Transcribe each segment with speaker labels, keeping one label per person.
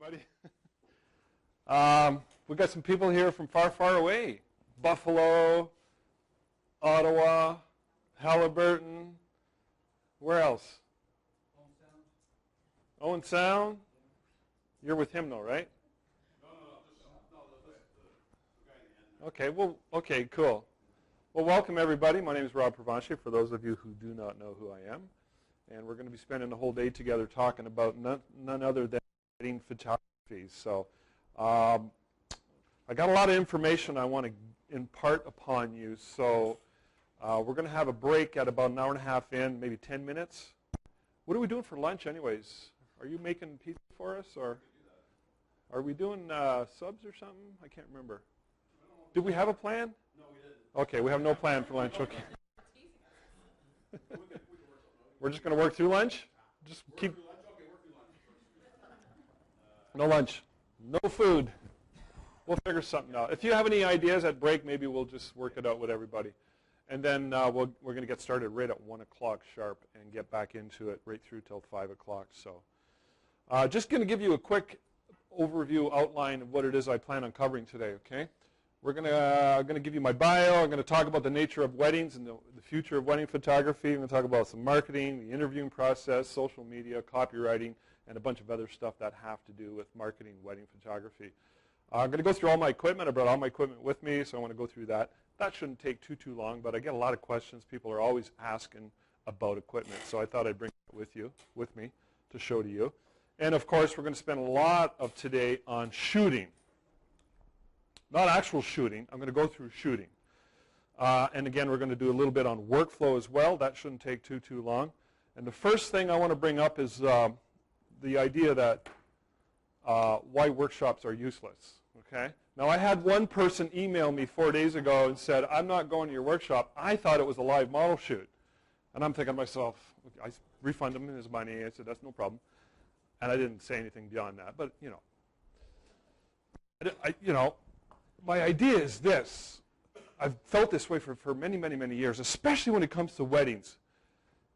Speaker 1: everybody. We've got some people here from far, far away. Buffalo, Ottawa, Halliburton. Where else? Owen Sound. You're with him, though, right? Okay, well, okay, cool. Well, welcome, everybody. My name is Rob Provencher, for those of you who do not know who I am. And we're going to be spending the whole day together talking about none other than wedding photography. So I got a lot of information I want to impart upon you. So we're going to have a break at about an hour and a half in, maybe 10 minutes. What are we doing for lunch anyways? Are you making pizza for us, or are we doing subs or something? I can't remember. Did we have a plan? No, we didn't. Okay, we have no plan for lunch. Okay. We're just going to work through lunch? Just keep. No lunch. No food. We'll figure something out. If you have any ideas at break, maybe we'll just work it out with everybody. And then we're going to get started right at 1 o'clock sharp and get back into it right through till 5 o'clock. So just going to give you a quick overview outline of what it is I plan on covering today, okay? I'm going to give you my bio. I'm going to talk about the nature of weddings and the future of wedding photography. I'm going to talk about some marketing, the interviewing process, social media, copywriting, and a bunch of other stuff that have to do with marketing wedding photography. I'm going to go through all my equipment. I brought all my equipment with me, so I want to go through that. That shouldn't take too long, but I get a lot of questions. People are always asking about equipment, so I thought I'd bring it with me to show to you. And, of course, we're going to spend a lot of today on shooting. Not actual shooting. I'm going to go through shooting. And again, we're going to do a little bit on workflow as well. That shouldn't take too long. And the first thing I want to bring up is the idea that why workshops are useless. Okay? Now, I had one person email me 4 days ago and said, I'm not going to your workshop. I thought it was a live model shoot. And I'm thinking to myself, I refund him his money. I said, that's no problem. And I didn't say anything beyond that. But, my idea is this. I've felt this way for many, many, many years, especially when it comes to weddings.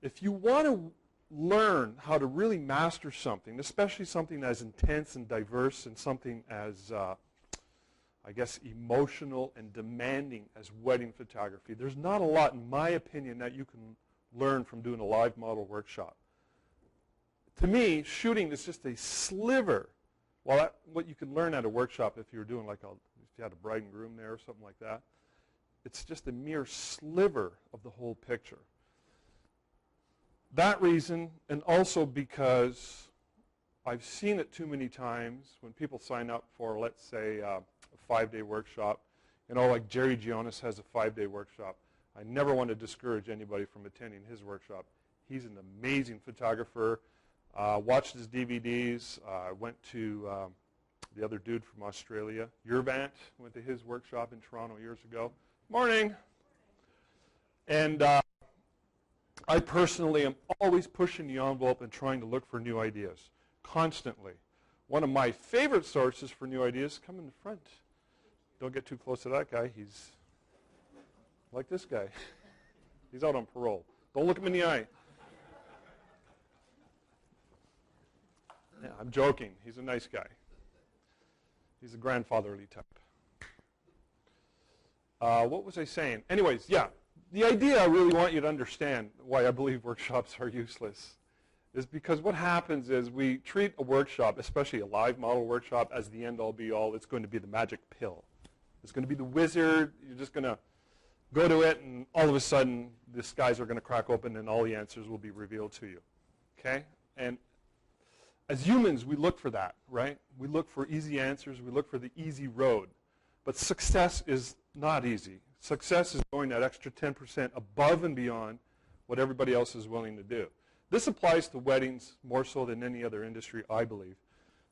Speaker 1: If you want to learn how to really master something, especially something as intense and diverse and something as, I guess, emotional and demanding as wedding photography, there's not a lot, in my opinion, that you can learn from doing a live model workshop. To me, shooting is just a sliver. Well, what you can learn at a workshop if you're doing if you had a bride and groom there or something like that, it's just a mere sliver of the whole picture. That reason, and also because I've seen it too many times when people sign up for, let's say, a 5-day workshop. Like Jerry Gionis has a 5-day workshop. I never want to discourage anybody from attending his workshop. He's an amazing photographer. Watched his DVDs. Went to the other dude from Australia, Yervant, went to his workshop in Toronto years ago. Morning. And I personally am always pushing the envelope and trying to look for new ideas, constantly. One of my favorite sources for new ideas come in the front. Don't get too close to that guy. He's like this guy. He's out on parole. Don't look him in the eye. Yeah, I'm joking. He's a nice guy. He's a grandfatherly type. What was I saying? Anyways, yeah. The idea I really want you to understand why I believe workshops are useless is because what happens is we treat a workshop, especially a live model workshop, as the end-all be-all. It's going to be the magic pill. It's going to be the wizard. You're just going to go to it, and all of a sudden, the skies are going to crack open, and all the answers will be revealed to you. Okay? And as humans, we look for that, right? We look for easy answers. We look for the easy road. But success is not easy. Success is going that extra 10% above and beyond what everybody else is willing to do. This applies to weddings more so than any other industry, I believe,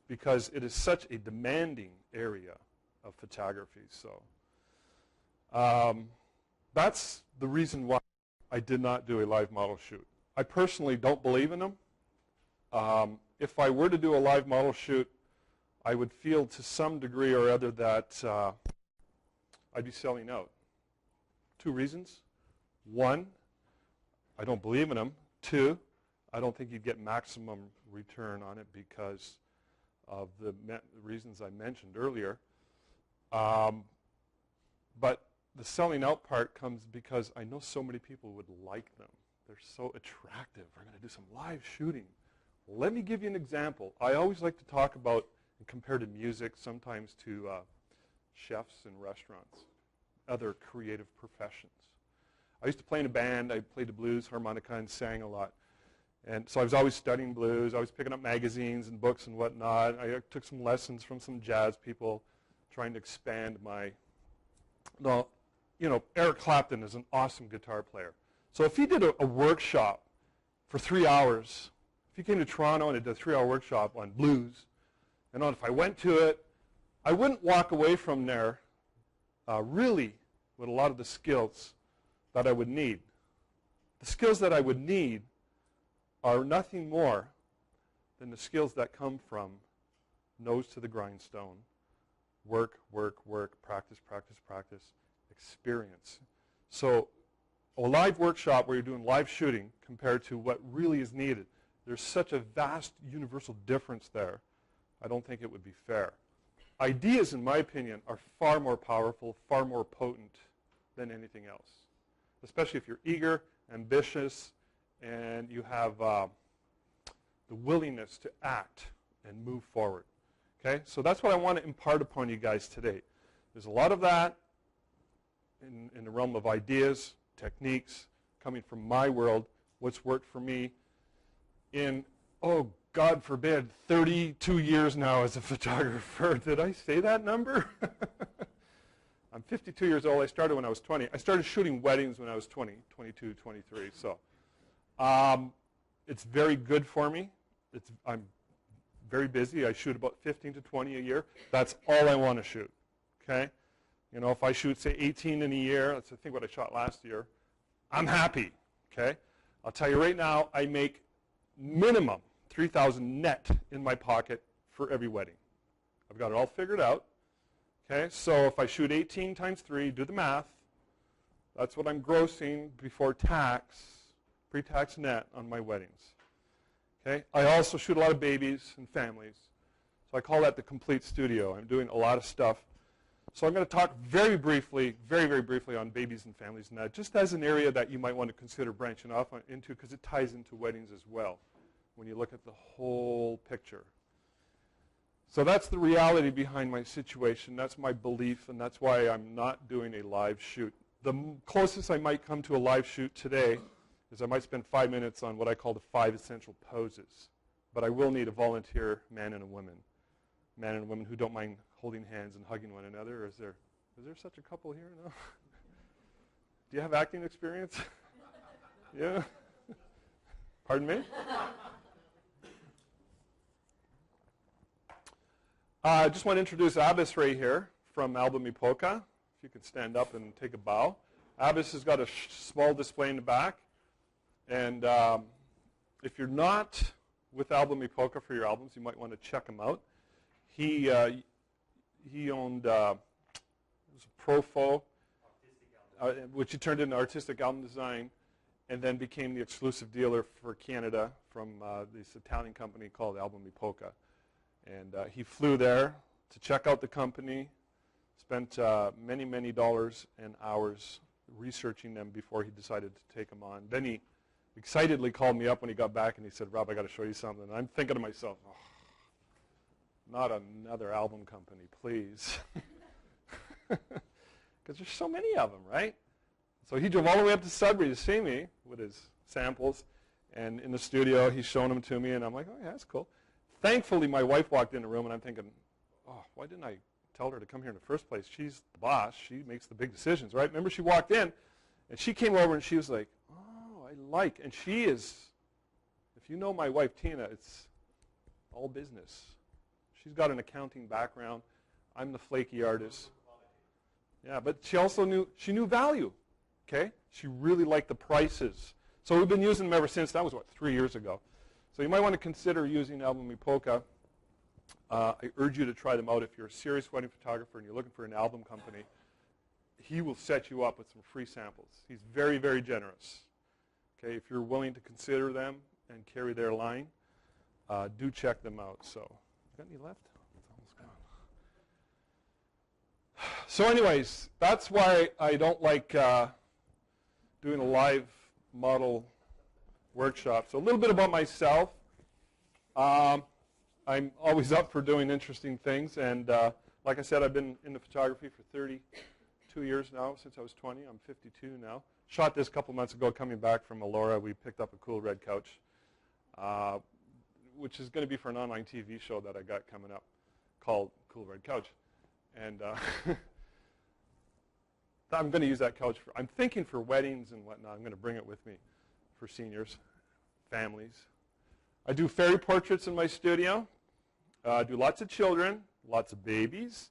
Speaker 1: because it is such a demanding area of photography. So that's the reason why I did not do a live model shoot. I personally don't believe in them. If I were to do a live model shoot, I would feel to some degree or other that I'd be selling out. 2 reasons. 1, I don't believe in them. 2, I don't think you'd get maximum return on it because of the reasons I mentioned earlier. But the selling out part comes because I know so many people would like them. They're so attractive. We're going to do some live shooting. Let me give you an example. I always like to talk about and compare to music, sometimes to chefs in restaurants, other creative professions. I used to play in a band. I played the blues, harmonica, and sang a lot. And so I was always studying blues. I was picking up magazines and books and whatnot. I took some lessons from some jazz people, trying to expand my... Well, you know, Eric Clapton is an awesome guitar player. So if he did a workshop for 3 hours, if he came to Toronto and did a 3-hour workshop on blues, and if I went to it, I wouldn't walk away from there really with a lot of the skills that I would need. The skills that I would need are nothing more than the skills that come from nose to the grindstone. Work, work, work, practice, practice, practice, experience. So a live workshop where you're doing live shooting compared to what really is needed, there's such a vast universal difference there. I don't think it would be fair. Ideas, in my opinion, are far more powerful, far more potent than anything else, especially if you're eager, ambitious, and you have the willingness to act and move forward. Okay? So that's what I want to impart upon you guys today. There's a lot of that in the realm of ideas, techniques, coming from my world, what's worked for me in, oh, God forbid, 32 years now as a photographer. Did I say that number? I'm 52 years old. I started when I was 20. I started shooting weddings when I was 20, 22, 23. So it's very good for me. I'm very busy. I shoot about 15 to 20 a year. That's all I want to shoot. Okay? You know, if I shoot, say, 18 in a year, that's I think what I shot last year, I'm happy. Okay? I'll tell you right now, I make minimum $3,000 net in my pocket for every wedding. I've got it all figured out. Okay, so if I shoot 18 times 3, do the math, that's what I'm grossing before tax, pre-tax net on my weddings. Okay, I also shoot a lot of babies and families, so I call that the complete studio. I'm doing a lot of stuff. So I'm going to talk very briefly, very, very briefly on babies and families and that, just as an area that you might want to consider branching off into because it ties into weddings as well when you look at the whole picture. So that's the reality behind my situation. That's my belief, and that's why I'm not doing a live shoot. The closest I might come to a live shoot today is I might spend 5 minutes on what I call the 5 essential poses. But I will need a volunteer man and a woman who don't mind holding hands and hugging one another. Is there such a couple here? No? Do you have acting experience? Yeah? Pardon me? I just want to introduce Abbas right here from Album Epoca. If you could stand up and take a bow. Abbas has got a small display in the back. And if you're not with Album Epoca for your albums, you might want to check him out. He owned it was a Profo, which he turned into Artistic Album Design, and then became the exclusive dealer for Canada from this Italian company called Album Epoca. And he flew there to check out the company, spent many, many dollars and hours researching them before he decided to take them on. Then he excitedly called me up when he got back and he said, "Rob, I got to show you something." And I'm thinking to myself, oh, not another album company, please. Because there's so many of them, right? So he drove all the way up to Sudbury to see me with his samples. And in the studio, he's showing them to me, and I'm like, oh, yeah, that's cool. Thankfully, my wife walked in the room, and I'm thinking, oh, why didn't I tell her to come here in the first place? She's the boss. She makes the big decisions, right? Remember, she walked in, and she came over, and she was like, oh, I like. And she is, if you know my wife, Tina, it's all business. She's got an accounting background. I'm the flaky artist. Yeah, but she also knew value, okay? She really liked the prices. So we've been using them ever since. That was, 3 years ago. So you might want to consider using Album Epoca. I urge you to try them out if you're a serious wedding photographer and you're looking for an album company. He will set you up with some free samples. He's very, very generous. Okay, if you're willing to consider them and carry their line, do check them out. So Got any left? It's almost gone. So anyways, that's why I don't like doing a live model workshop. So a little bit about myself. I'm always up for doing interesting things, and like I said, I've been into photography for 32 years now, since I was 20. I'm 52 now. Shot this a couple months ago coming back from Elora. We picked up a cool red couch, which is going to be for an online TV show that I got coming up called Cool Red Couch. And I'm going to use that couch I'm thinking for weddings and whatnot. I'm going to bring it with me for seniors, families. I do fairy portraits in my studio. I do lots of children, lots of babies,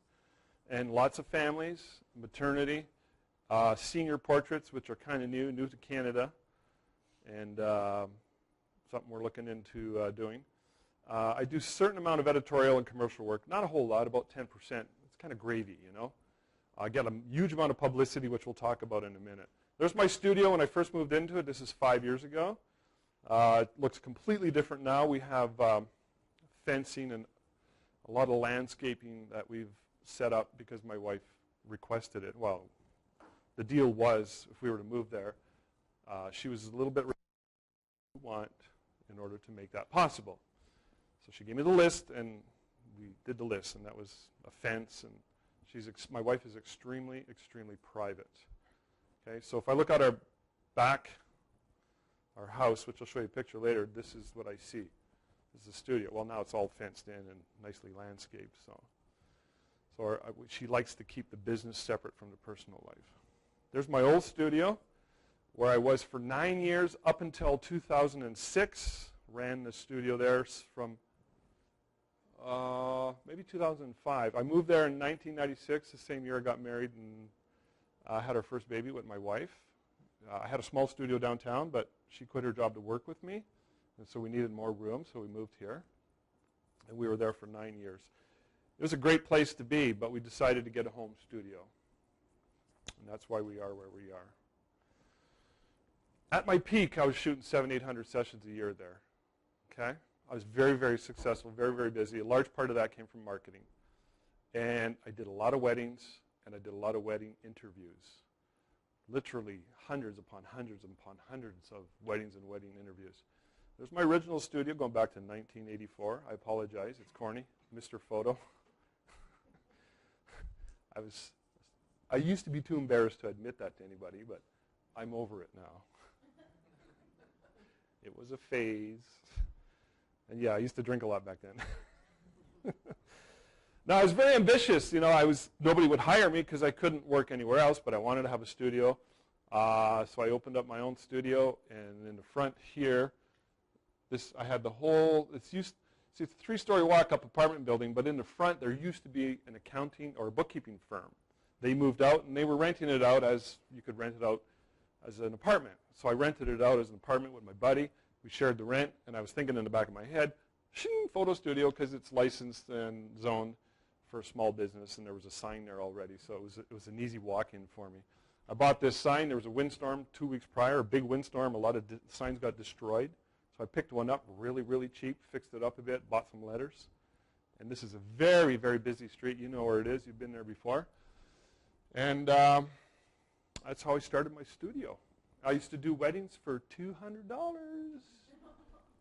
Speaker 1: and lots of families, maternity, senior portraits, which are kind of new to Canada, and something we're looking into doing. I do a certain amount of editorial and commercial work, not a whole lot, about 10%. It's kind of gravy, you know. I get a huge amount of publicity, which we'll talk about in a minute. There's my studio when I first moved into it. This is 5 years ago. It looks completely different now. We have fencing and a lot of landscaping that we've set up because my wife requested it. Well, the deal was if we were to move there, she was a little bit want in order to make that possible. So she gave me the list, and we did the list, and that was a fence. And my wife is extremely, extremely private. Okay, so if I look at our back, our house, which I'll show you a picture later, this is what I see. This is the studio. Well, now it's all fenced in and nicely landscaped. So she likes to keep the business separate from the personal life. There's my old studio, where I was for 9 years up until 2006. Ran the studio there from maybe 2005. I moved there in 1996, the same year I got married and had our first baby with my wife. I had a small studio downtown, but she quit her job to work with me, and so we needed more room, so we moved here. And we were there for 9 years. It was a great place to be, but we decided to get a home studio. And that's why we are where we are. At my peak, I was shooting 700, 800 sessions a year there. Okay? I was very, very successful, very, very busy. A large part of that came from marketing. And I did a lot of weddings, and I did a lot of wedding interviews. Literally hundreds upon hundreds upon hundreds of weddings and wedding interviews. There's my original studio going back to 1984. I apologize. It's corny. Mr. Photo. I used to be too embarrassed to admit that to anybody, but I'm over it now. It was a phase. And yeah, I used to drink a lot back then. Now, I was very ambitious. You know, nobody would hire me because I couldn't work anywhere else, but I wanted to have a studio. So I opened up my own studio, and in the front here, I had the whole, it's a 3-story walk-up apartment building, but in the front there used to be an accounting or a bookkeeping firm. They moved out, and they were renting it out as, you could rent it out as an apartment. So I rented it out as an apartment with my buddy. We shared the rent, and I was thinking in the back of my head, shing, photo studio, because it's licensed and zoned for a small business, and there was a sign there already, so it was an easy walk-in for me. I bought this sign. There was a windstorm 2 weeks prior, a big windstorm. A lot of signs got destroyed. So I picked one up really, really cheap, fixed it up a bit, bought some letters. And this is a very, very busy street. You know where it is. You've been there before. And that's how I started my studio. I used to do weddings for $200.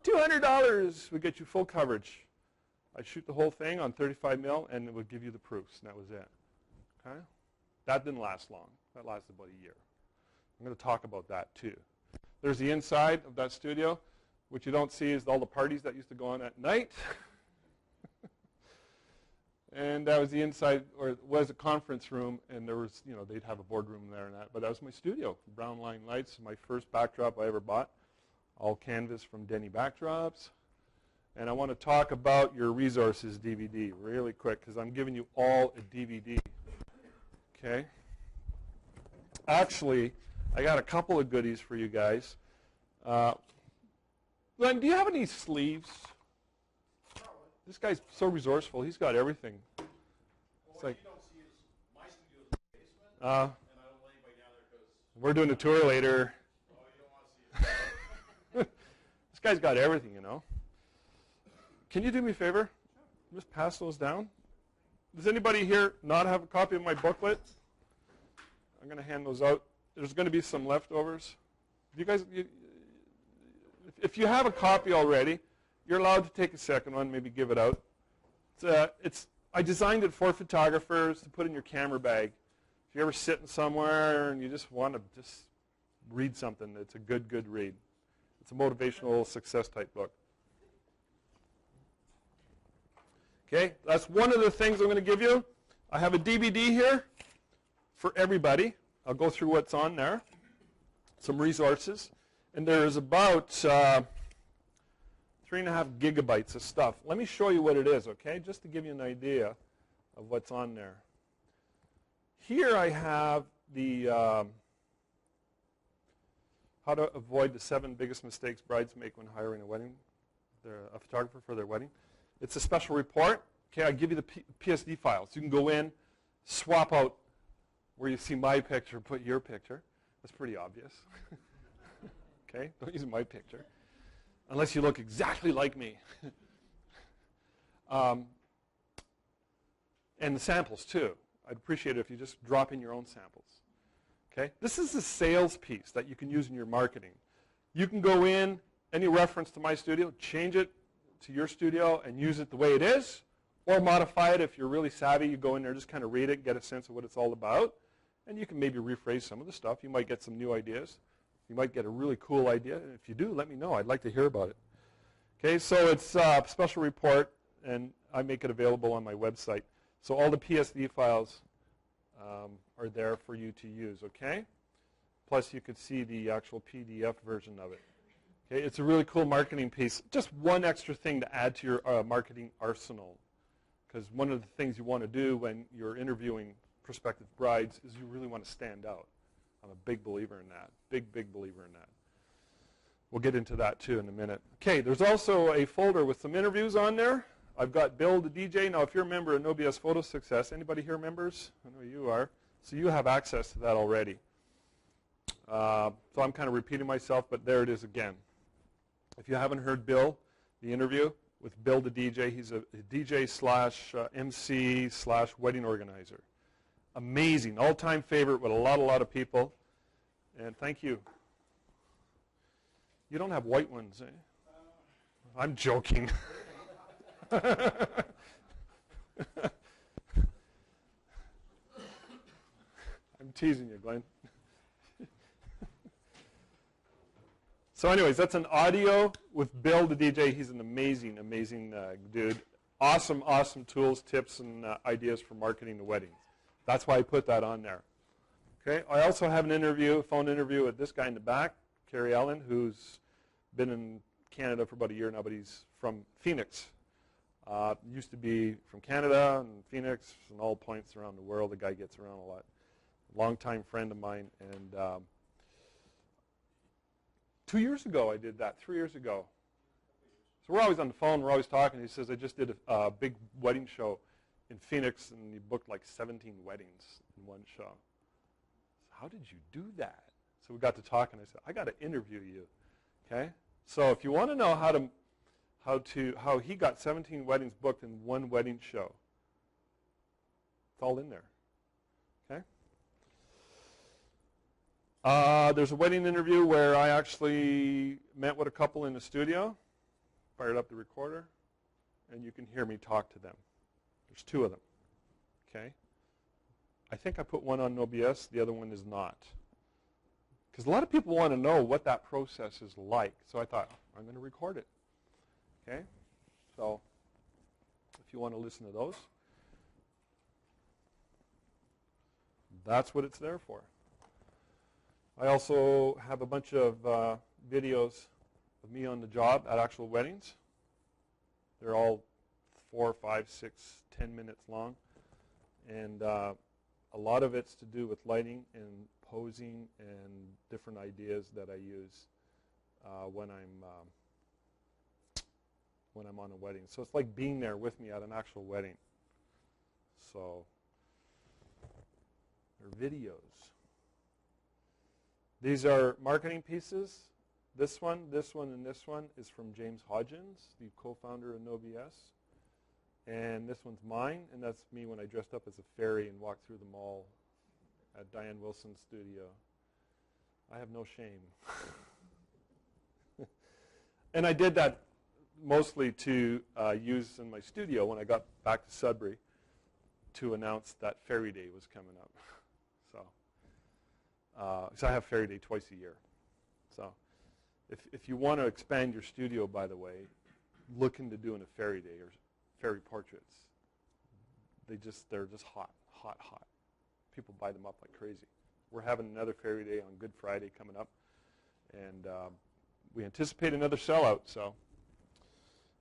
Speaker 1: $200 would get you full coverage. I'd shoot the whole thing on 35 mil, and it would give you the proofs, and that was it. Okay? That didn't last long. That lasted about a year. I'm going to talk about that too. There's the inside of that studio. What you don't see is all the parties that used to go on at night. And that was the inside, or it was a conference room, and there was, you know, they'd have a boardroom there and that. But that was my studio. Brown line lights, my first backdrop I ever bought. All canvas from Denny Backdrops. And I want to talk about your resources DVD really quick, because I'm giving you all a DVD. Okay? Actually, I got a couple of goodies for you guys. Glenn, do you have any sleeves? This guy's so resourceful. He's got everything.
Speaker 2: Well, what you don't see is my studio's in the basement, and I don't let anybody down there because...
Speaker 1: We're doing a tour later.
Speaker 2: Oh, you don't want to see it.
Speaker 1: This guy's got everything, you know. Can you do me a favor? Just pass those down. Does anybody here not have a copy of my booklet? I'm going to hand those out. There's going to be some leftovers. If you have a copy already, you're allowed to take a second one, maybe give it out. I designed it for photographers to put in your camera bag. If you're ever sitting somewhere and you just want to just read something, it's a good read. It's a motivational success type book. Okay, that's one of the things I'm going to give you. I have a DVD here for everybody. I'll go through what's on there, some resources. And there's about 3.5 gigabytes of stuff. Let me show you what it is, okay, just to give you an idea of what's on there. Here I have the how to avoid the 7 biggest mistakes brides make when hiring a photographer for their wedding. It's a special report. Okay, I give you the PSD files. You can go in, swap out where you see my picture, put your picture. That's pretty obvious. Okay, don't use my picture, unless you look exactly like me. And the samples too. I'd appreciate it if you just drop in your own samples. Okay, this is the sales piece that you can use in your marketing. You can go in, any reference to my studio, change it to your studio and use it the way it is, or modify it. If you're really savvy, you go in there, just kind of read it, get a sense of what it's all about, and you can maybe rephrase some of the stuff. You might get some new ideas. You might get a really cool idea, and if you do, let me know. I'd like to hear about it. Okay, so it's a special report, and I make it available on my website. So all the PSD files are there for you to use, okay? Plus, you could see the actual PDF version of it. Okay, it's a really cool marketing piece. Just one extra thing to add to your marketing arsenal, because one of the things you want to do when you're interviewing prospective brides is you really want to stand out. I'm a big believer in that, big believer in that. We'll get into that too in a minute. Okay, there's also a folder with some interviews on there. I've got Bill the DJ. Now, if you're a member of No BS Photo Success, anybody here members? I know you are. So you have access to that already. So I'm kind of repeating myself, but there it is again. If you haven't heard Bill, the interview with Bill the DJ, he's a DJ slash MC slash wedding organizer. Amazing, all-time favorite with a lot of people. And thank you. You don't have white ones, eh? I'm joking. I'm teasing you, Glenn. So anyways, that's an audio with Bill the DJ. He's an amazing dude. Awesome tools, tips, and ideas for marketing the weddings. That's why I put that on there. Okay. I also have an interview, a phone interview with this guy in the back, Kerry Allen, who's been in Canada for about a year now, but he's from Phoenix. Used to be from Canada and Phoenix and all points around the world. The guy gets around a lot. Longtime friend of mine. And 2 years ago I did that, 3 years ago. So we're always on the phone, we're always talking. He says, I just did a big wedding show in Phoenix, and he booked like 17 weddings in one show. So how did you do that? So we got to talking. I said, I got to interview you. Okay? So if you want to know how he got 17 weddings booked in one wedding show, it's all in there. Okay? There's a wedding interview where I actually met with a couple in the studio, fired up the recorder, and you can hear me talk to them. There's 2 of them. Okay? I think I put one on No BS, the other one is not. Because a lot of people want to know what that process is like. So I thought, I'm going to record it. Okay? So if you want to listen to those, that's what it's there for. I also have a bunch of videos of me on the job at actual weddings. They're all 4, 5, 6, 10 minutes long. And a lot of it's to do with lighting and posing and different ideas that I use when I'm on a wedding. So it's like being there with me at an actual wedding. So they're videos. These are marketing pieces. This one, and this one is from James Hodgins, the co-founder of No BS. And this one's mine, and that's me when I dressed up as a fairy and walked through the mall at Diane Wilson's studio. I have no shame. And I did that mostly to use in my studio when I got back to Sudbury to announce that Fairy Day was coming up. So I have Fairy Day twice a year. So if you want to expand your studio, by the way, look into doing a Fairy Day or fairy portraits. They're just hot. People buy them up like crazy. We're having another Fairy Day on Good Friday coming up, and we anticipate another sellout. So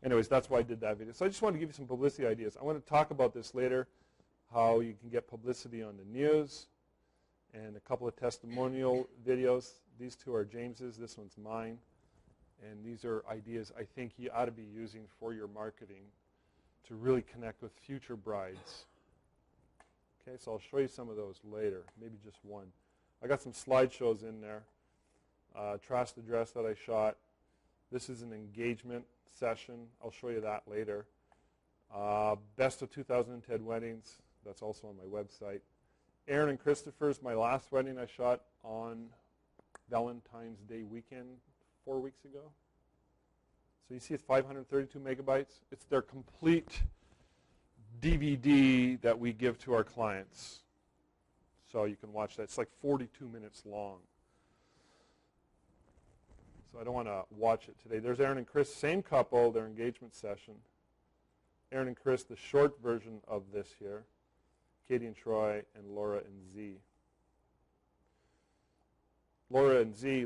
Speaker 1: anyways, that's why I did that video. So I just wanted to give you some publicity ideas. I want to talk about this later, how you can get publicity on the news, and a couple of testimonial videos. These two are James's. This one's mine. And these are ideas I think you ought to be using for your marketing to really connect with future brides. Okay, so I'll show you some of those later, maybe just one. I got some slideshows in there. Trash the Dress that I shot. This is an engagement session. I'll show you that later. Best of 2010 weddings. That's also on my website. Aaron and Christopher's, my last wedding I shot on Valentine's Day weekend 4 weeks ago. So you see it's 532 megabytes. It's their complete DVD that we give to our clients. So you can watch that. It's like 42 minutes long. So I don't want to watch it today. There's Aaron and Chris, same couple, their engagement session. Aaron and Chris, the short version of this here. Katie and Troy, and Laura and Z. Laura and Z,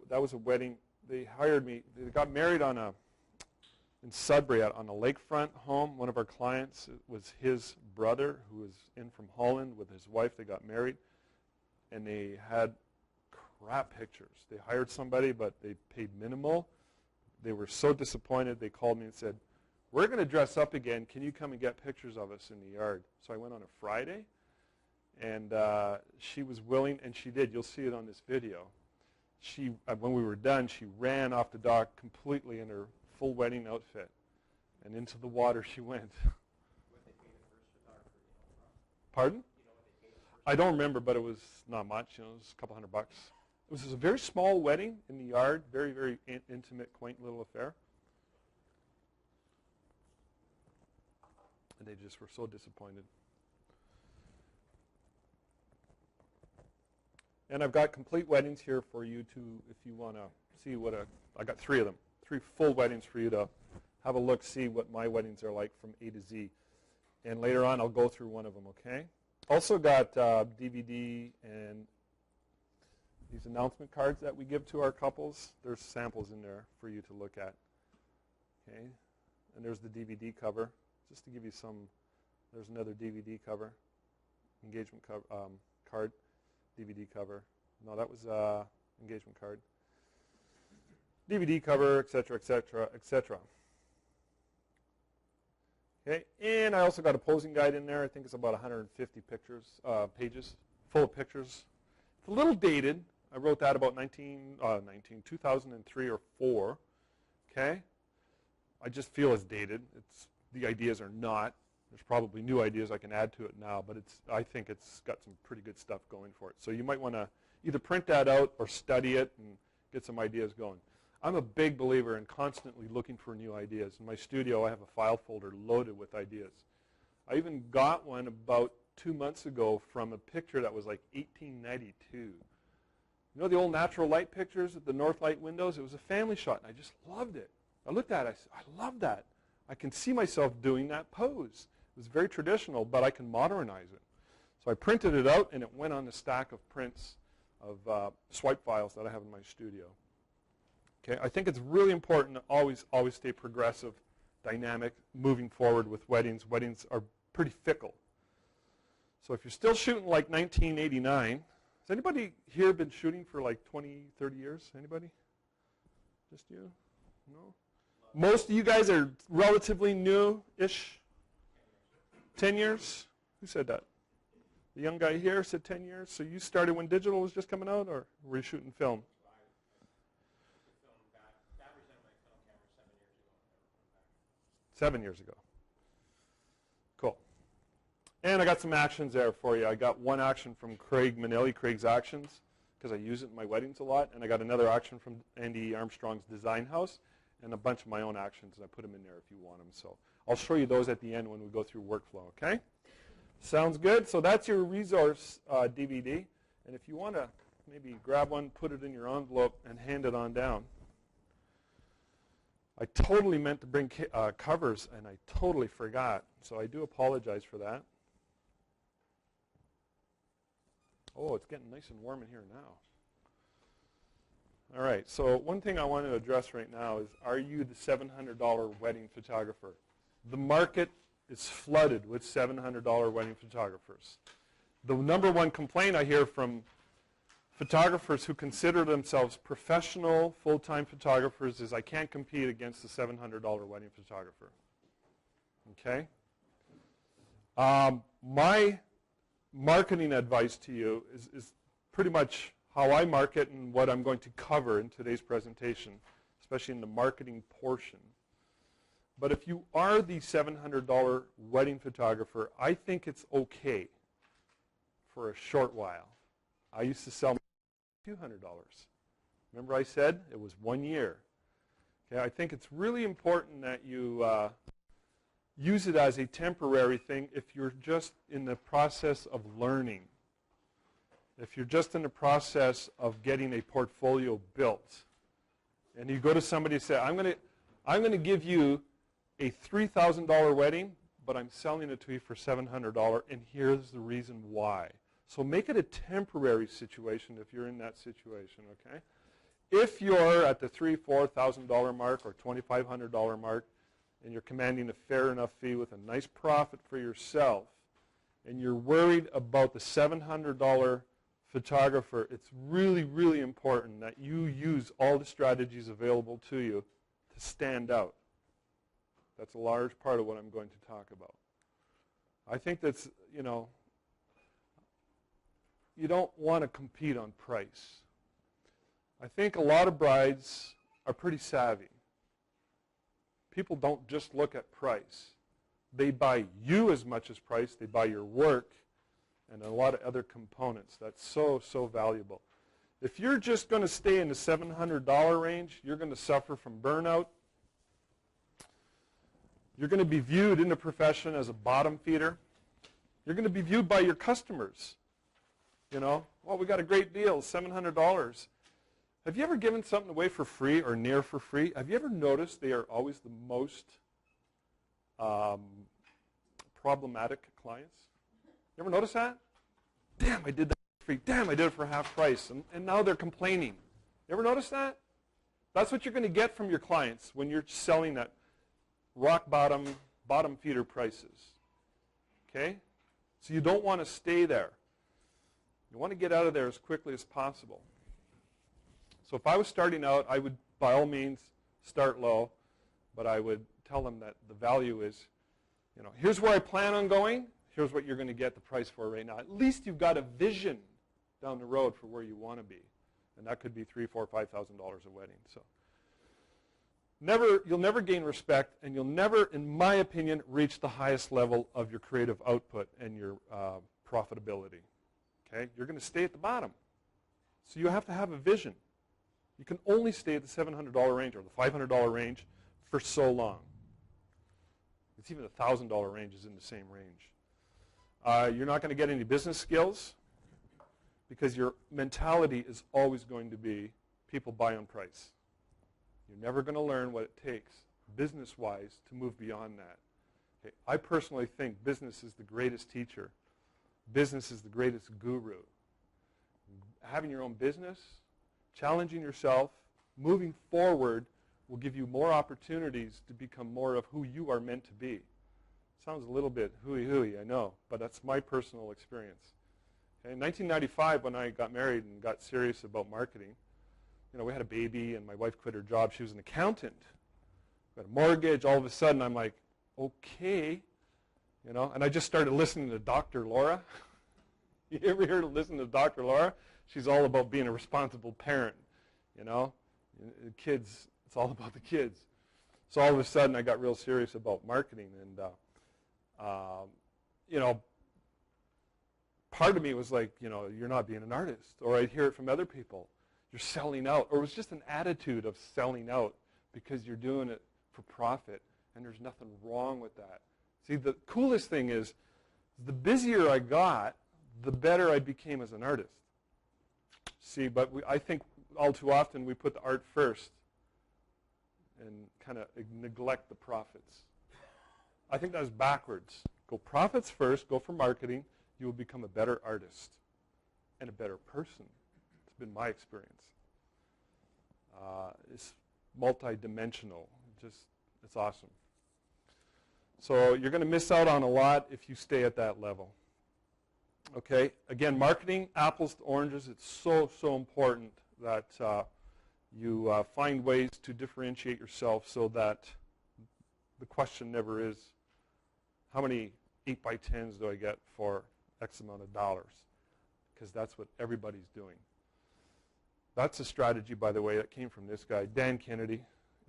Speaker 1: that was a wedding. They hired me. They got married in Sudbury on a lakefront home. One of our clients, it was his brother who was in from Holland with his wife. They got married, and they had crap pictures. They hired somebody, but they paid minimal. They were so disappointed. They called me and said, "We're going to dress up again. Can you come and get pictures of us in the yard?" So I went on a Friday, and she was willing, and she did. You'll see it on this video. When we were done, she ran off the dock completely in her full wedding outfit, and into the water she went. Pardon? I don't remember, but it was not much. It was a couple $100. It was a very small wedding in the yard, very, very intimate, quaint little affair. And they just were so disappointed. And I've got complete weddings here for you to, if you want to see I got 3 of them, 3 full weddings for you to have a look, see what my weddings are like from A to Z. And later on, I'll go through one of them, okay? Also got DVD and these announcement cards that we give to our couples. There's samples in there for you to look at, okay? And there's the DVD cover. Just to give you some, there's another DVD cover, engagement card, DVD cover. No, that was engagement card. DVD cover, etc., etc., etc. Okay, and I also got a posing guide in there. I think it's about 150 pages, full of pictures. It's a little dated. I wrote that about 2003 or 4. Okay, I just feel it's dated. The ideas are not. There's probably new ideas I can add to it now, but I think it's got some pretty good stuff going for it. So you might want to either print that out or study it and get some ideas going. I'm a big believer in constantly looking for new ideas. In my studio, I have a file folder loaded with ideas. I even got one about 2 months ago from a picture that was like 1892. You know the old natural light pictures at the north light windows? It was a family shot, and I just loved it. I looked at it, I said, I love that. I can see myself doing that pose. It was very traditional, but I can modernize it. So I printed it out, and it went on the stack of prints of swipe files that I have in my studio. Okay, I think it's really important to always stay progressive, dynamic, moving forward with weddings. Weddings are pretty fickle. So if you're still shooting like 1989, has anybody here been shooting for like 20, 30 years? Anybody? Just you? No? Most of you guys are relatively new-ish. 10 years? Who said that? The young guy here said 10 years. So you started when digital was just coming out, or were you shooting film? 7 years ago. And I got some actions there for you. I got one action from Craig Manilli, Craig's Actions, because I use it in my weddings a lot. And I got another action from Andy Armstrong's Design House, and a bunch of my own actions. And I put them in there if you want them. So I'll show you those at the end when we go through workflow, okay? Sounds good? So that's your resource DVD. And if you want to maybe grab one, put it in your envelope, and hand it on down. I totally meant to bring covers, and I totally forgot. So I do apologize for that. Oh, it's getting nice and warm in here now. All right, so one thing I want to address right now is, are you the $700 wedding photographer? The market is flooded with $700 wedding photographers. The number one complaint I hear from photographers who consider themselves professional, full-time photographers is, I can't compete against the $700 wedding photographer. Okay? My marketing advice to you is pretty much how I market and what I'm going to cover in today's presentation, especially in the marketing portion. But if you are the $700 wedding photographer, I think it's okay for a short while. I used to sell $200. Remember I said it was 1 year. Okay, I think it's really important that you use it as a temporary thing if you're just in the process of learning. If you're just in the process of getting a portfolio built, and you go to somebody and say, I'm going to give you a $3,000 wedding, but I'm selling it to you for $700, and here's the reason why. So make it a temporary situation if you're in that situation, okay? If you're at the $3,000, $4,000 mark or $2,500 mark, and you're commanding a fair enough fee with a nice profit for yourself, and you're worried about the $700 photographer, it's really, really important that you use all the strategies available to you to stand out. That's a large part of what I'm going to talk about. I think that's, you don't want to compete on price. I think a lot of brides are pretty savvy. People don't just look at price. They buy you as much as price. They buy your work and a lot of other components. That's so, so valuable. If you're just going to stay in the $700 range, you're going to suffer from burnout. You're going to be viewed in the profession as a bottom feeder. You're going to be viewed by your customers. Well, we got a great deal, $700. Have you ever given something away for free or near for free? Have you ever noticed they are always the most problematic clients? You ever notice that? Damn, I did that for free. Damn, I did it for half price. And now they're complaining. You ever notice that? That's what you're going to get from your clients when you're selling at rock bottom feeder prices. Okay? So you don't want to stay there. You want to get out of there as quickly as possible. So if I was starting out, I would, by all means, start low, but I would tell them that the value is, here's where I plan on going. Here's what you're going to get the price for right now. At least you've got a vision down the road for where you want to be. And that could be $3,000, $4,000, $5,000 a wedding. So you'll never gain respect, and you'll never, in my opinion, reach the highest level of your creative output and your profitability. Okay? You're going to stay at the bottom. So you have to have a vision. You can only stay at the $700 range or the $500 range for so long. It's even the $1,000 range is in the same range. You're not going to get any business skills because your mentality is always going to be people buy on price. You're never going to learn what it takes business-wise to move beyond that. Okay? I personally think business is the greatest teacher. Business is the greatest guru. Having your own business, challenging yourself, moving forward will give you more opportunities to become more of who you are meant to be. Sounds a little bit hooey, I know, but that's my personal experience. Okay, in 1995, when I got married and got serious about marketing, we had a baby and my wife quit her job. She was an accountant. We had a mortgage. All of a sudden, I'm like, okay, and I just started listening to Dr. Laura. You ever heard of listening to Dr. Laura? She's all about being a responsible parent, Kids, it's all about the kids. So all of a sudden, I got real serious about marketing. And, part of me was like, you're not being an artist. Or I'd hear it from other people. You're selling out. Or it was just an attitude of selling out because you're doing it for profit, and there's nothing wrong with that. See, the coolest thing is the busier I got, the better I became as an artist. See, but I think all too often we put the art first and kind of neglect the profits. I think that's backwards. Go profits first, go for marketing, you will become a better artist and a better person. It's been my experience. It's multi-dimensional. It's awesome. So you're going to miss out on a lot if you stay at that level. Okay, again, marketing, apples to oranges, it's so, so important that you find ways to differentiate yourself so that the question never is, how many 8x10s do I get for X amount of dollars? Because that's what everybody's doing. That's a strategy, by the way, that came from this guy. Dan Kennedy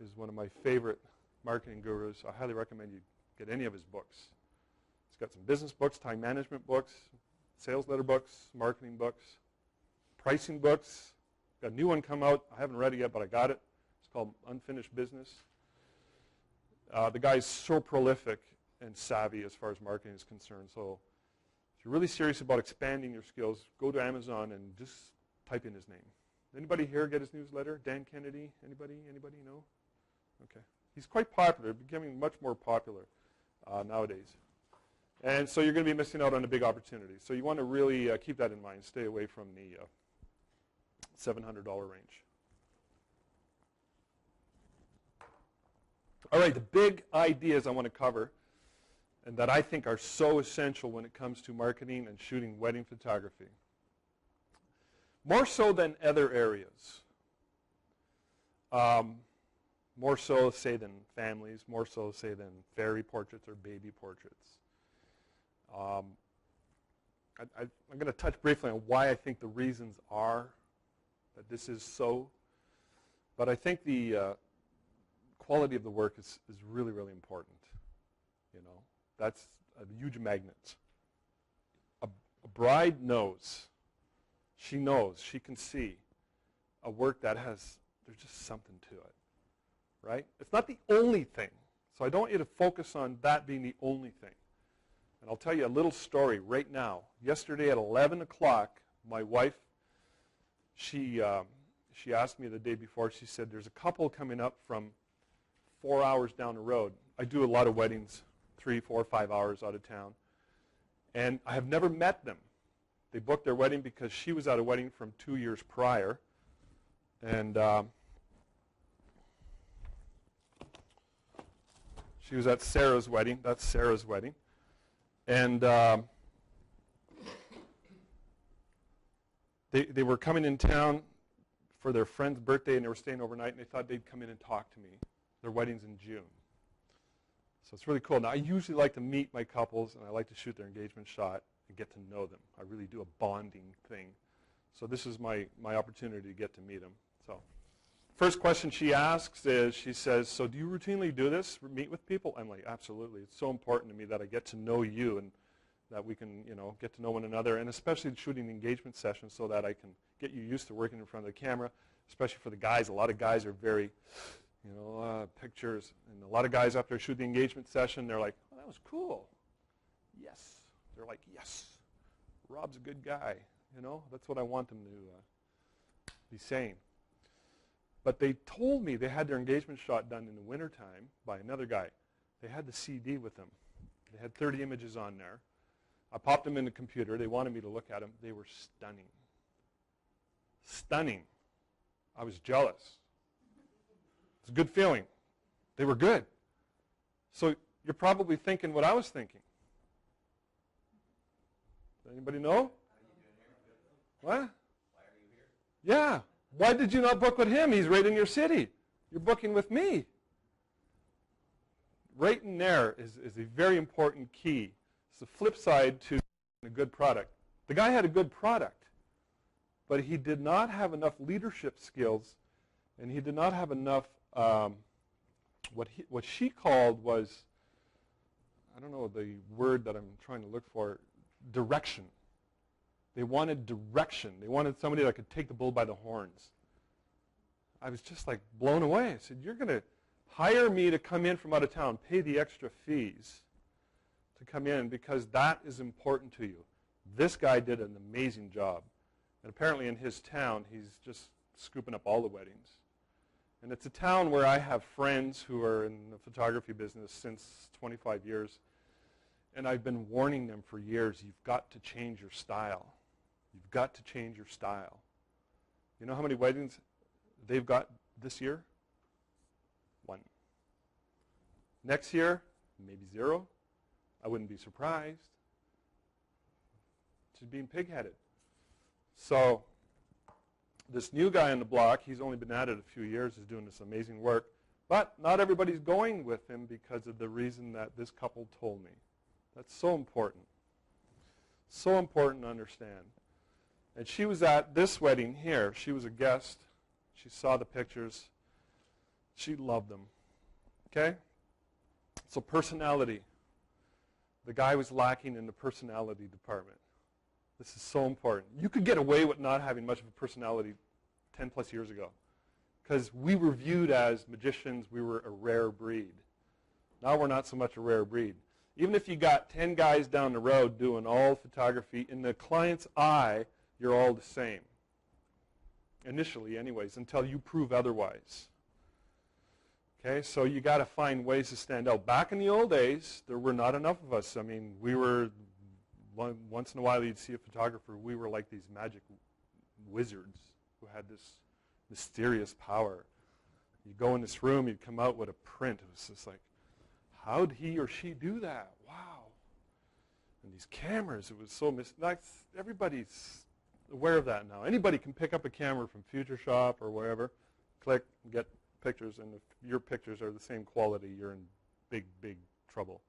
Speaker 1: is one of my favorite marketing gurus. I highly recommend you get any of his books. He's got some business books, time management books, sales letter books, marketing books, pricing books. Got a new one come out. I haven't read it yet, but I got it. It's called Unfinished Business. The guy's so prolific and savvy as far as marketing is concerned. So if you're really serious about expanding your skills, go to Amazon and just type in his name. Anybody here get his newsletter? Dan Kennedy? Anybody? Anybody know? Okay. He's quite popular, becoming much more popular nowadays. And so you're going to be missing out on a big opportunity. So you want to really keep that in mind. Stay away from the $700 range. All right, the big ideas I want to cover and that I think are so essential when it comes to marketing and shooting wedding photography. More so than other areas. More so, say, than families. More so, say, than fairy portraits or baby portraits. I'm going to touch briefly on why I think the reasons are that this is so. But I think the quality of the work is really, really important. That's a huge magnet. A bride knows. She knows. She can see a work that there's just something to it. Right? It's not the only thing. So I don't want you to focus on that being the only thing. And I'll tell you a little story right now. Yesterday at 11 o'clock, my wife, she asked me the day before, she said, there's a couple coming up from 4 hours down the road. I do a lot of weddings, 3, 4, 5 hours out of town. And I have never met them. They booked their wedding because she was at a wedding from 2 years prior. And she was at Sarah's wedding. That's Sarah's wedding. And they were coming in town for their friend's birthday, and they were staying overnight, and they thought they'd come in and talk to me. Their wedding's in June. So it's really cool. Now, I usually like to meet my couples, and I like to shoot their engagement shot and get to know them. I really do a bonding thing. So this is my opportunity to get to meet them. So first question she asks is, she says, so do you routinely do this, meet with people? I'm like, absolutely. It's so important to me that I get to know you and that we can, get to know one another, and especially shooting engagement sessions so that I can get you used to working in front of the camera, especially for the guys. A lot of guys are very, pictures. And a lot of guys after I shoot the engagement session, they're like, oh, that was cool. Yes. They're like, yes, Rob's a good guy. That's what I want them to be saying. But they told me they had their engagement shot done in the wintertime by another guy. They had the CD with them. They had 30 images on there. I popped them in the computer. They wanted me to look at them. They were stunning. Stunning. I was jealous. It's a good feeling. They were good. So you're probably thinking what I was thinking. Does anybody know? What? Why are you here? Yeah. Why did you not book with him? He's right in your city. You're booking with me. Right in there is a very important key. It's the flip side to a good product. The guy had a good product, but he did not have enough leadership skills, and he did not have enough, what she called was, I don't know the word that I'm trying to look for, direction. They wanted direction. They wanted somebody that could take the bull by the horns. I was just like blown away. I said, you're going to hire me to come in from out of town, pay the extra fees to come in because that is important to you. This guy did an amazing job. And apparently in his town, he's just scooping up all the weddings. And it's a town where I have friends who are in the photography business since 25 years. And I've been warning them for years, you've got to change your style. You've got to change your style. You know how many weddings they've got this year? 1. Next year, maybe 0. I wouldn't be surprised. She's being pig-headed. So this new guy on the block, he's only been at it a few years, is doing this amazing work. But not everybody's going with him because of the reason that this couple told me. That's so important. So important to understand. And she was at this wedding here. She was a guest. She saw the pictures. She loved them. Okay? So personality. The guy was lacking in the personality department. This is so important. You could get away with not having much of a personality 10 plus years ago because we were viewed as magicians. We were a rare breed. Now we're not so much a rare breed. Even if you got 10 guys down the road doing all photography, in the client's eye, you're all the same. Initially, anyways, until you prove otherwise. Okay, so you got to find ways to stand out. Back in the old days, there were not enough of us. I mean, we were, once in a while you'd see a photographer, we were like these magic wizards who had this mysterious power. You go in this room, you'd come out with a print. It was just like, how'd he or she do that? Wow. And these cameras, it was so everybody's aware of that now. Anybody can pick up a camera from Futureshop or wherever, click, and get pictures, and if your pictures are the same quality, you're in big, big trouble.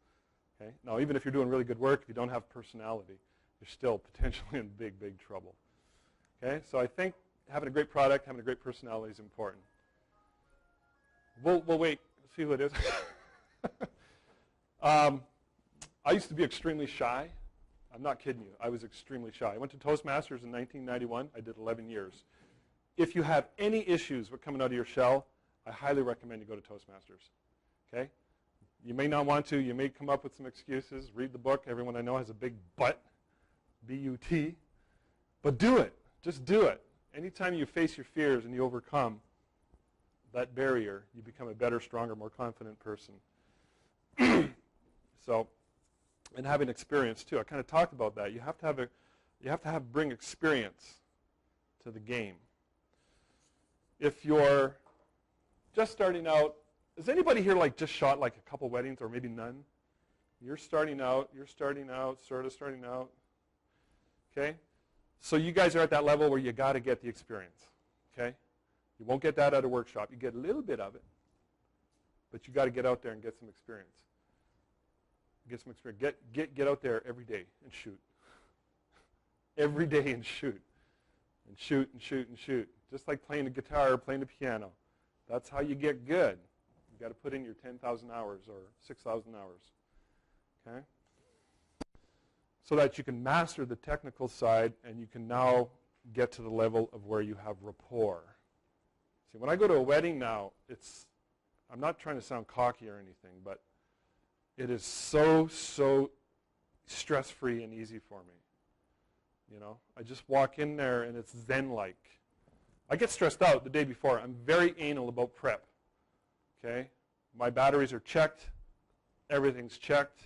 Speaker 1: Okay? Now, even if you're doing really good work, if you don't have personality, you're still potentially in big, big trouble. Okay? So I think having a great product, having a great personality is important. We'll wait, see who it is. I used to be extremely shy. I'm not kidding you. I was extremely shy. I went to Toastmasters in 1991. I did 11 years. If you have any issues with coming out of your shell, I highly recommend you go to Toastmasters. Okay? You may not want to. You may come up with some excuses. Read the book. Everyone I know has a big butt, B-U-T. But do it. Just do it. Anytime you face your fears and you overcome that barrier, you become a better, stronger, more confident person. So, and having experience too. I kind of talked about that. You have to bring experience to the game. If you're just starting out, is anybody here like just shot like a couple weddings or maybe none? You're starting out, sort of starting out. Okay? So you guys are at that level where you got to get the experience. Okay? You won't get that at a workshop. You get a little bit of it. But you got to get out there and get some experience. Get some experience. Get out there every day and shoot. Every day and shoot. And shoot and shoot and shoot. Just like playing a guitar or playing the piano. That's how you get good. You got to put in your 10,000 hours or 6,000 hours. Okay? So that you can master the technical side and you can now get to the level of where you have rapport. See, when I go to a wedding now, I'm not trying to sound cocky or anything, but it is so stress-free and easy for me. You know, I just walk in there and it's zen-like. I get stressed out the day before. I'm very anal about prep. Okay? My batteries are checked. Everything's checked.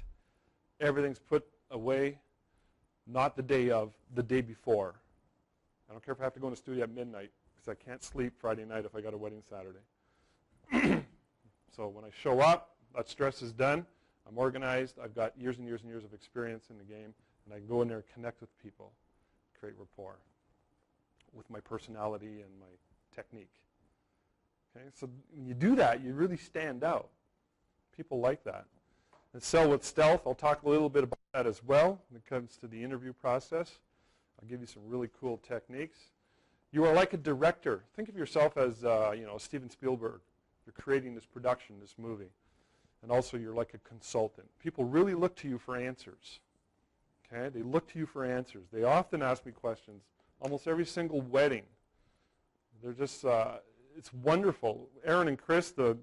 Speaker 1: Everything's put away. Not the day of, the day before. I don't care if I have to go in the studio at midnight because I can't sleep Friday night if I got a wedding Saturday. So when I show up, that stress is done. I'm organized. I've got years and years and years of experience in the game, and I can go in there and connect with people, create rapport with my personality and my technique. Okay, so when you do that, you really stand out. People like that. And sell with stealth, I'll talk a little bit about that as well when it comes to the interview process. I'll give you some really cool techniques. You are like a director. Think of yourself as Steven Spielberg. You're creating this production, this movie. And also you're like a consultant. People really look to you for answers. Okay? They look to you for answers. They often ask me questions. Almost every single wedding. They're just, it's wonderful. Erin and Chris, the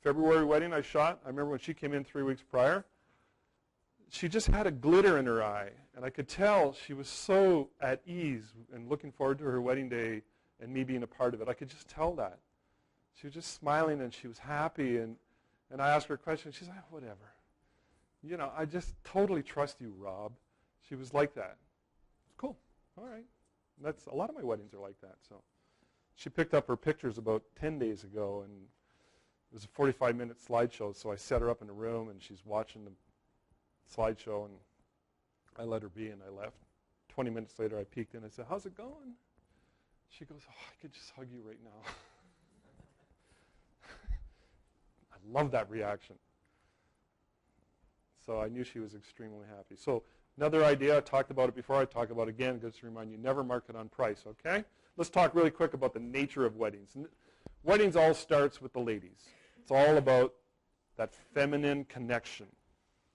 Speaker 1: February wedding I shot, I remember when she came in 3 weeks prior, she just had a glitter in her eye. And I could tell she was so at ease and looking forward to her wedding day and me being a part of it. I could just tell that. She was just smiling and she was happy. And I asked her a question. She's like, whatever. You know, I just totally trust you, Rob. She was like that. Cool. All right. That's a lot of my weddings are like that. So she picked up her pictures about 10 days ago, and it was a 45-minute slideshow. So I set her up in a room, and she's watching the slideshow, and I let her be, and I left. 20 minutes later, I peeked in. I said, "How's it going?" She goes, "Oh, I could just hug you right now." I love that reaction. So I knew she was extremely happy. So another idea, I talked about it before, I talk about it again, just to remind you, never market on price, okay? Let's talk really quick about the nature of weddings. Weddings all starts with the ladies. It's all about that feminine connection.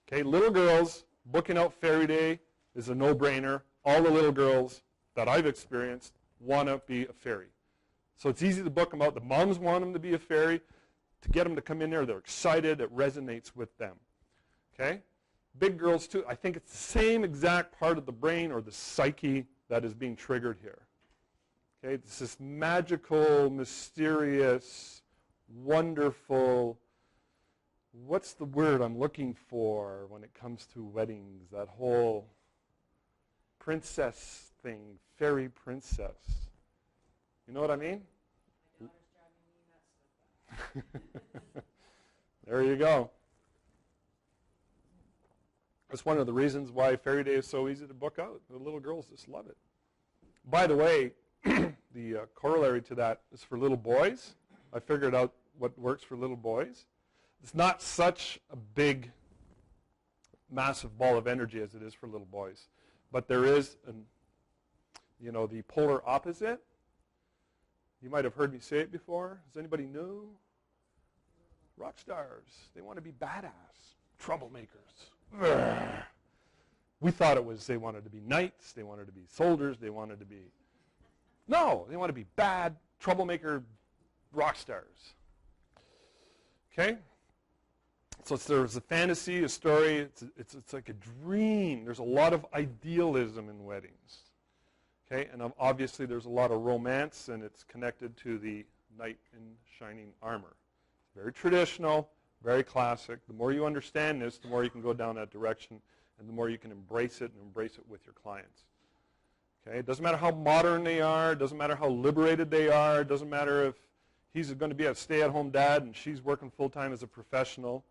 Speaker 1: Okay, little girls, booking out Fairy Day is a no-brainer. All the little girls that I've experienced want to be a fairy. So it's easy to book them out. The moms want them to be a fairy. To get them to come in there, they're excited. It resonates with them. Okay? Big girls, too. I think it's the same exact part of the brain or the psyche that is being triggered here. Okay? It's this magical, mysterious, wonderful, what's the word I'm looking for when it comes to weddings? That whole princess thing, fairy princess. You know what I mean?
Speaker 3: My daughter's driving me nuts with that.
Speaker 1: There you go. That's one of the reasons why Fairy Day is so easy to book out. The little girls just love it. By the way, the corollary to that is for little boys. I figured out what works for little boys. It's not such a big, massive ball of energy as it is for little boys. But there is, the polar opposite. You might have heard me say it before. Does anybody know? Rock stars. They want to be badass. Troublemakers. Urgh. We thought it was they wanted to be knights, they wanted to be soldiers, they wanted to be... No, they want to be bad, troublemaker rock stars. Okay? So there's a fantasy, a story, it's like a dream. There's a lot of idealism in weddings. Okay? And obviously there's a lot of romance, and it's connected to the knight in shining armor. It's very traditional. Very classic. The more you understand this, the more you can go down that direction, and the more you can embrace it and embrace it with your clients. Okay? It doesn't matter how modern they are. It doesn't matter how liberated they are. It doesn't matter if he's going to be a stay-at-home dad and she's working full-time as a professional.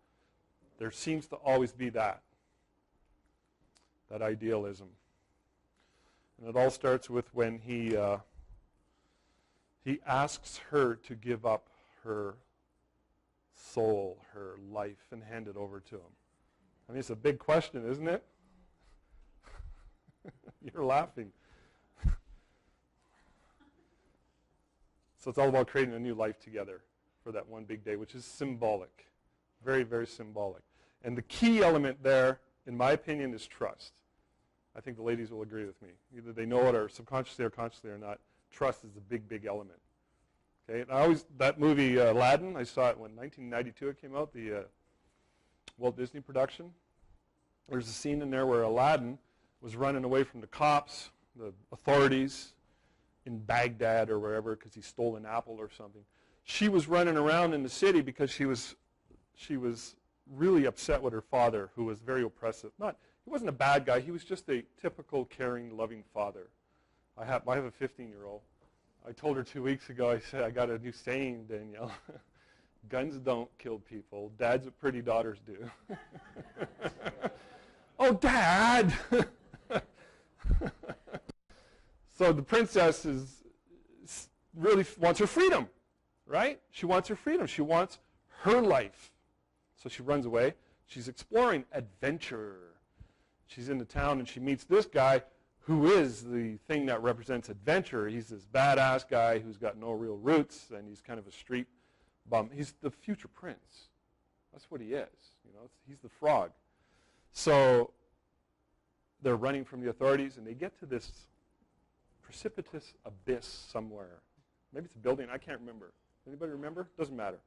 Speaker 1: There seems to always be that idealism. And it all starts with when he asks her to give up her soul, her life, and hand it over to him. I mean, it's a big question, isn't it? You're laughing. So it's all about creating a new life together for that one big day, which is symbolic. Very, very symbolic. And the key element there, in my opinion, is trust. I think the ladies will agree with me. Either they know it or subconsciously or consciously or not, trust is a big, big element. Okay, and that movie Aladdin, I saw it when 1992 it came out, the Walt Disney production. There's a scene in there where Aladdin was running away from the cops, the authorities in Baghdad or wherever because he stole an apple or something. She was running around in the city because she was really upset with her father, who was very oppressive. He wasn't a bad guy. He was just a typical caring, loving father. I have a 15-year-old. I told her 2 weeks ago, I said, I got a new saying, Danielle. Guns don't kill people. Dads with pretty daughters do. Oh, Dad! So the princess really wants her freedom, right? She wants her freedom. She wants her life. So she runs away. She's exploring adventure. She's in the town, and she meets this guy who is the thing that represents adventure. He's this badass guy who's got no real roots, and he's kind of a street bum. He's the future prince. That's what he is. He's the frog. So they're running from the authorities, and they get to this precipitous abyss somewhere. Maybe it's a building. I can't remember. Anybody remember? Doesn't matter.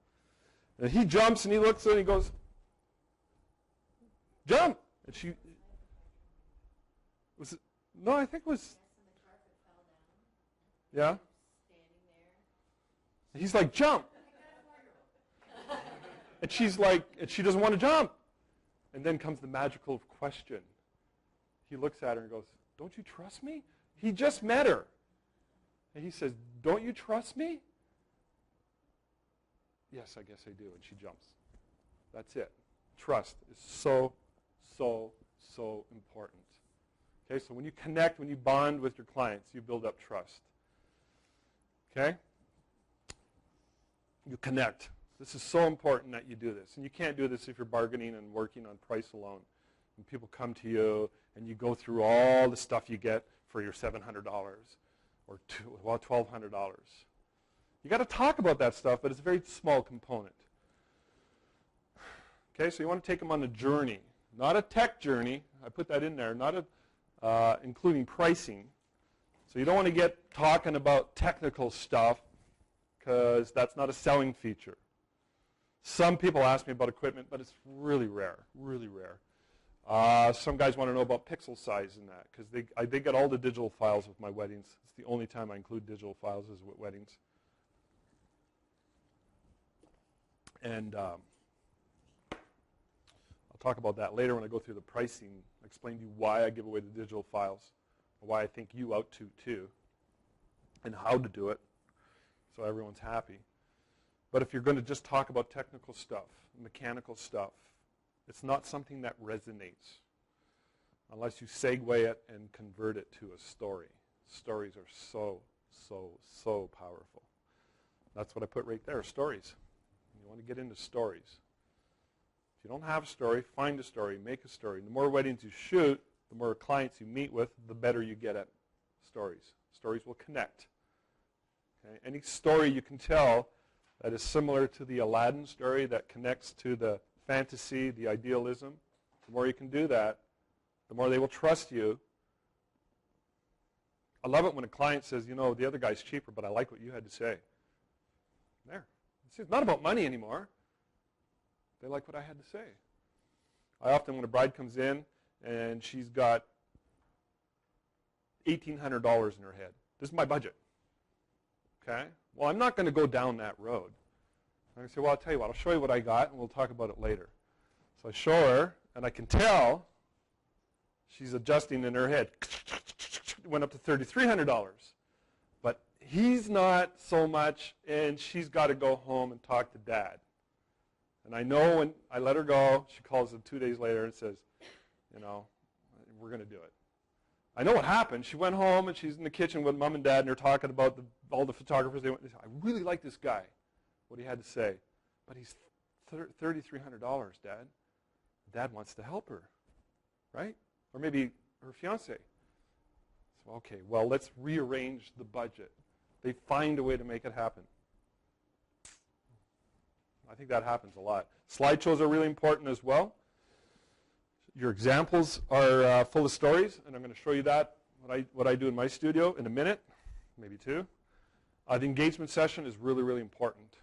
Speaker 1: And he jumps, and he looks, and he goes, jump! And she, was it, no, I think it was, yeah? And he's like, jump! And she's like, and she doesn't want to jump. And then comes the magical question. He looks at her and goes, don't you trust me? He just met her. And he says, don't you trust me? Yes, I guess I do. And she jumps. That's it. Trust is so, so, so important. Okay, so when you connect, when you bond with your clients, you build up trust. Okay? You connect. This is so important that you do this. And you can't do this if you're bargaining and working on price alone. When people come to you and you go through all the stuff you get for your $700 or $1,200. You got to talk about that stuff, but it's a very small component. Okay, so you want to take them on a journey, not a tech journey. I put that in there, not including pricing. So you don't want to get talking about technical stuff because that's not a selling feature. Some people ask me about equipment, but it's really rare, really rare. Some guys want to know about pixel size in that because they get all the digital files with my weddings. It's the only time I include digital files is with weddings. And I'll talk about that later when I go through the pricing, explain to you why I give away the digital files, why I think you out to too, and how to do it so everyone's happy. But if you're going to just talk about technical stuff, mechanical stuff, it's not something that resonates unless you segue it and convert it to a story. Stories are so, so, so powerful. That's what I put right there, stories. You want to get into stories. If you don't have a story, find a story, make a story. The more weddings you shoot, the more clients you meet with, the better you get at stories. Stories will connect. Okay? Any story you can tell that is similar to the Aladdin story that connects to the fantasy, the idealism, the more you can do that, the more they will trust you. I love it when a client says, you know, the other guy's cheaper, but I like what you had to say. There. It's not about money anymore. They like what I had to say. I often, when a bride comes in and she's got $1,800 in her head, this is my budget. Okay? Well, I'm not going to go down that road. I'm going to say, well, I'll tell you what, I'll show you what I got, and we'll talk about it later. So I show her, and I can tell she's adjusting in her head. It went up to $3,300. But he's not so much, and she's got to go home and talk to Dad. And I know when I let her go, she calls him 2 days later and says, you know, we're going to do it. I know what happened. She went home, and she's in the kitchen with Mom and Dad, and they're talking about all the photographers. They say, I really like this guy, what he had to say. But he's $3,300, Dad. Dad wants to help her, right? Or maybe her fiancé. So, okay, well, let's rearrange the budget. They find a way to make it happen. I think that happens a lot. Slideshows are really important as well. Your examples are full of stories, and I'm going to show you that, what I do in my studio in a minute, maybe two. The engagement session is really, really important.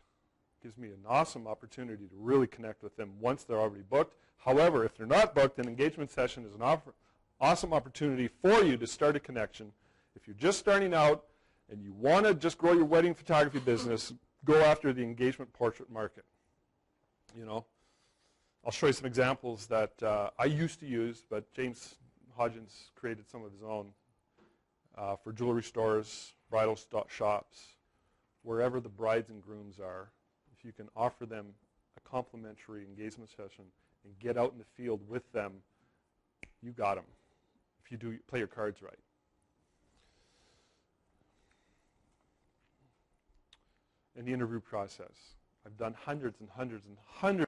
Speaker 1: It gives me an awesome opportunity to really connect with them once they're already booked. However, if they're not booked, an engagement session is an awesome opportunity for you to start a connection. If you're just starting out and you want to just grow your wedding photography business, go after the engagement portrait market. You know, I'll show you some examples that I used to use, but James Hodgins created some of his own for jewelry stores, bridal shops, wherever the brides and grooms are. If you can offer them a complimentary engagement session and get out in the field with them, you got them. If you do play your cards right. In the interview process, I've done hundreds and hundreds and hundreds